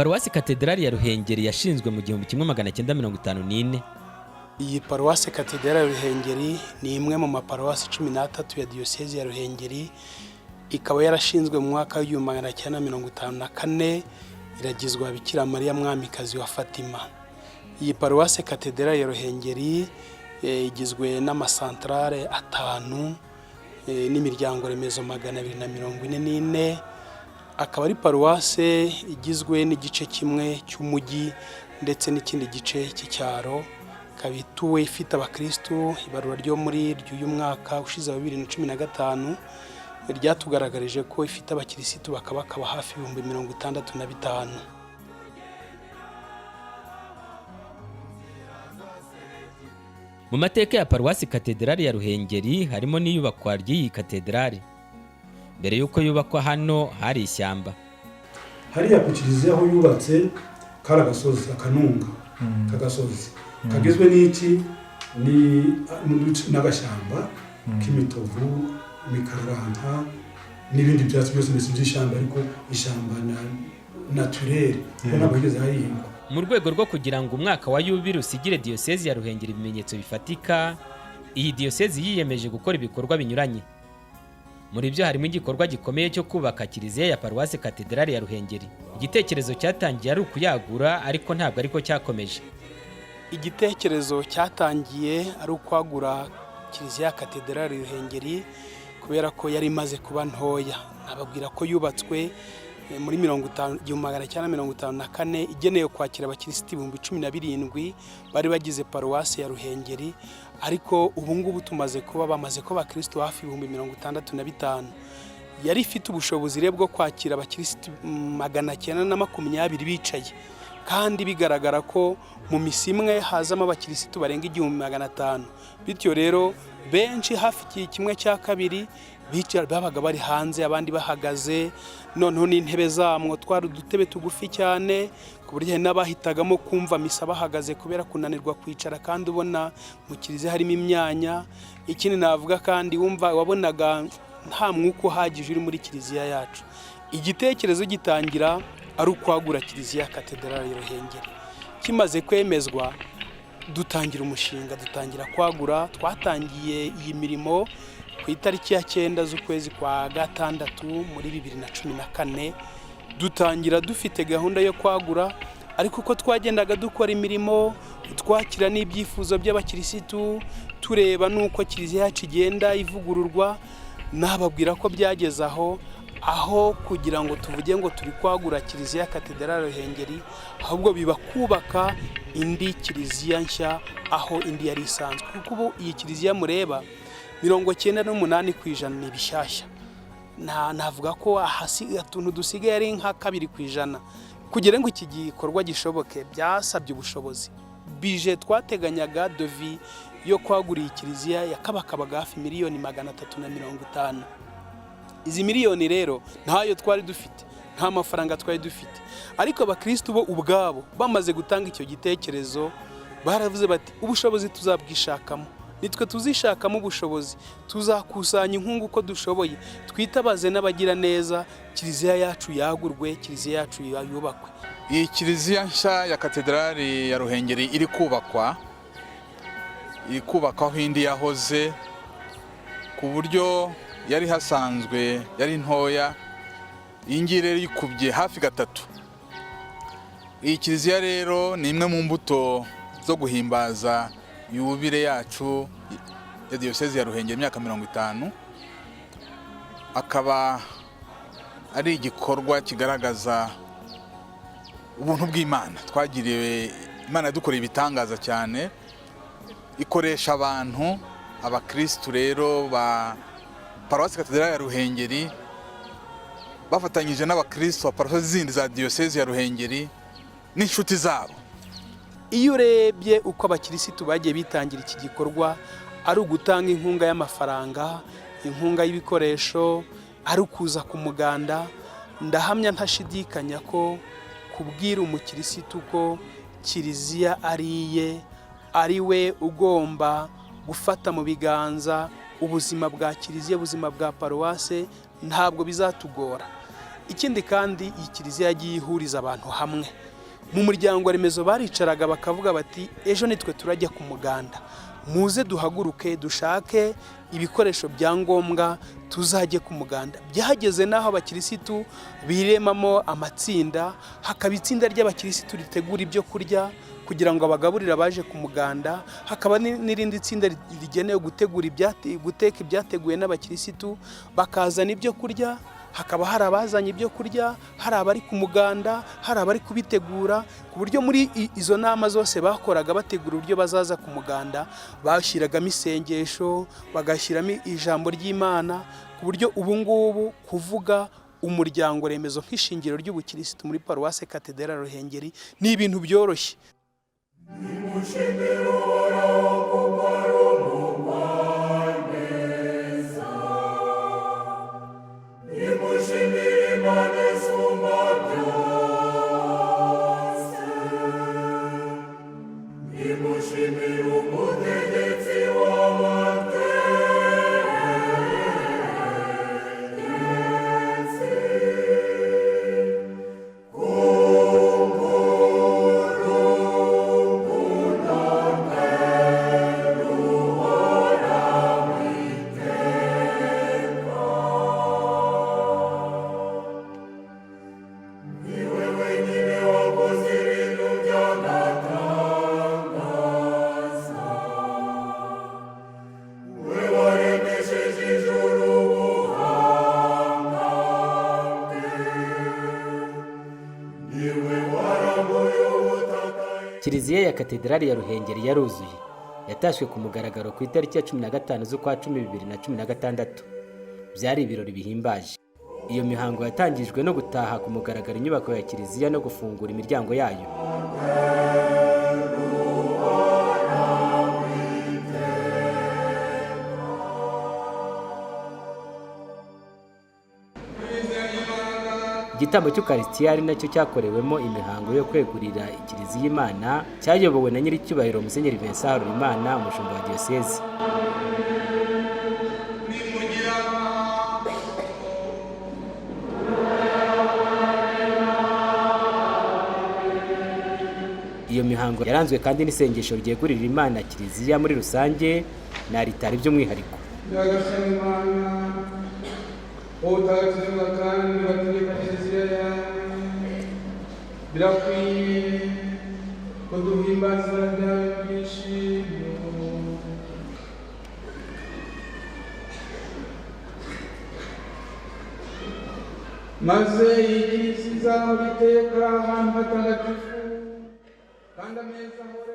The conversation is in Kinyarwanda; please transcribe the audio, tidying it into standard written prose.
Paruwasi Katedrali ya Ruhengeri yashinzwe mu 1954. Iyi Paruwasi Katedrali ya Ruhengeri ni imwe mu maparuwasi 13 ya Diyosezi ya Ruhengeri, ikaba yarashinzwe mu mwaka wa 1954, iragizwa Bikira Mariya Mwamikazi wa Fatima. Iyi Paruwasi Katedrali ya Ruhengeri igizwe n'amasantrale 5 n'imiryango remezo 244. Akaba ari paruwase igizwe n'igice kimwe cy'umujyi ndetse n'ikindi gice cy'icyaro, kabituwe ifite abakristo. Ibarura ryo muri uyu mwaka ushize wa 2015 ryatugaragarije ko ifite abakirisitu bakaba hafi 65,000. Mu mateka ya Paruwasi Katedrali ya Ruhengeri harimo n'iyubakwa ry'iyi katedrali. Mbere yuko yubakwa hano hari ishyamba. Hariya ku kiliziya aho yubatse kari agasozi, akanunga kagasozi kagizwe n'iki n'agashyamba k'imitovu, imikararanta n'ibindi byatsi byose by'ishyamba, ariko ishyamba naturel ntabwo yigeze hayingwa. Mu rwego rwo kugira ngo umwaka wa Yubile usigire Diyosezi ya Ruhengeri ibimenyetso bifatika, iyi Diyosezi yiyemeje gukora ibikorwa binyuranye. Muri byo harimo igikorwa gikomeye cyo kubaka kiliziya ya Paruwasi Katedrali ya Ruhengeri. Igitekerezo cyatangiye ari ukuyagura, ariko ntabwo ariko cyakomeje. Igitekerezo cyatangiye ari ukwagura kiliziya ya Katedrali ya Ruhengeri kubera ko yari imaze kuba ntoya. Nababwira ko yubatswe muri 1954 igenewe kwakira abakirisitu 17,000 bari bagize Paruwasi ya Ruhengeri, ariko ubu ngubu tumaze kuba bamaze ko abakristo hafi 65,000. Yari ifite ubushobozi bwo kwakira abakirisitu 920 bicaye, kandi bigaragara ko mu misi imwe hazamo abakirisitu barenga 1,500. Bityo rero benshi hafi kimwe cya kabiri babaga bari hanze, abandi bahagaze. Noneho n'intebe zamwo twari udutebe tugufi cyane ku buryo n'abahitagamo kumva misa bahagaze kubera kunanirwa kwicara, kandi ubona mu kiliziya harimo imyanya. Ikindi navuga kandi wabonaga nta mwuka uhagije uri muri kiliziya yacu. Igitekerezo gitangira ari ukwagura kiliziya ya Katedrali ya Ruhengeri. Kimaze kwemezwa dutangira umushinga, dutangira kwagura. Twatangiye iyi mirimo ku itariki ya 9 z'ukwezi kwa gatandatu muri 2014. Dutangira dufite gahunda yo kwagura, ariko uko twagendaga dukora imirimo, twakira n'ibyifuzo by'abakirisitu, tureba nuko kiliziya yacu igenda ivugururwa. Nababwira ko byageze aho kugira ngo tuvuge ngo turi kwagura kiliziya ya Katedrali ya Ruhengeri, ahubwo biba kubaka indi kiliziya nshya aho indi yari isanzwe. Kuko ubu iyi kiliziya mureba 98% ni bishyashya. Navuga ko hasi atuntu dusigaye ari nka 2%. Kugira ngo iki gikorwa gishoboke byasabye ubushobozi. Bije twateganyaga devi yo kwagura iyi kiliziya yakabakabaga hafi miliyoni 350. Izi miliyoni rero ntayo twari dufite, nta mafaranga twari dufite, ariko abakristo bo ubwabo bamaze gutanga icyo gitekerezo baravuze bati ubushobozi tuzabwishakamo, nitwe tuzishakamo ubushobozi, tuzakusanya inkungu uko dushoboye, twitabaze n'abagira neza, kiliziya yacu yagurwe, kiliziya yacu yubakwe. Iyi kiliziya nshya ya Katedrali ya Ruhengeri iri kubakwa aho indi yahoze, ku buryo yari hasanzwe yari ntoya. Iyi ngiyi rero ikubye hafi 3. Iyi kiliziya rero ni imwe mu mbuto zo guhimbaza Yubile yacu ya Diyosezi ya Ruhengeri imyaka 50. Akaba ari igikorwa kigaragaza ubuntu bw'Imana. Twagiriwe Imana yadukoreye ibitangaza cyane, ikoresha abantu, abakristo rero ba Paruwasi Katedrali ya Ruhengeri bafatanyije n'abakristo ba paruwasi zindi za Diyosezi ya Ruhengeri n'inshuti zabo. Iyo urebye uko abakirisitu bagiye bitangira iki gikorwa, ari ugutanga inkunga y'amafaranga, inkunga y'ibikoresho, ari ukuza ku muganda, ndahamya ntashidikanya ko kubwira umukirisitu ko kiliziya ari we ugomba gufata mu biganza ubuzima bwa kiliziya, ubuzima bwa paruwase, ntabwo bizatugora. ikindi kandi iyi kiliziya yagiye ihuriza abantu hamwe. Mu muryango remezo baricaraga bakavuga bati ejo nitwe turajya ku muganda, muze duhaguruke dushake ibikoresho bya ngombwa tuzajye ku muganda. Byahageze n'aho abakirisitu biremamo amatsinda, hakaba itsinda ry'abakirisitu ritegura ibyo kurya kugira ngo abagaburira baje ku muganda, hakaba n'irindi tsinda rigenewe guteka ibyateguwe n'abakirisitu bakazana ibyo kurya, hakaba hari abazanye ibyo kurya, hari abari ku muganda, hari abari kubitegura, ku buryo muri izo nama zose bakoraga bategura uburyo bazaza ku muganda bashyiragamo isengesho, bagashyiramo ijambo ry'Imana, ku buryo ubu ngubu kuvuga umuryango remezo nk'ishingiro ry'ubukirisitu muri Paruwase Katedrali Ruhengeri ni ibintu byoroshye. Kiliziya ya Katedrali ya Ruhengeri yaruzuye, yatashywe ku mugaragaro ku itariki ya 15 z'ukwa 10 2016. Byari ibirori bihimbaje. Iyo mihango yatangijwe no gutaha ku mugaragaro inyubako ya kiliziya no gufungura imiryango yayo. Igitambo cy'Ukarisitiya ari nacyo cyakorewemo imihango yo kwegurira ikiliziya Imana cyayobowe na Nyiricyubahiro Musenyeri Vincent Harurimana, umushumba wa diyosezi. Iyo mihango yaranzwe kandi n'isengesho ryegurira Imana kiliziya muri rusange na alitari by'umwihariko. Utagatifu kandi bategeka kiliziya yawe, birakwiye ko duhimbaza byawe byishimo, maze iyi kiliziya izahora iteka ahantu hatagatifu kandi ameza ahore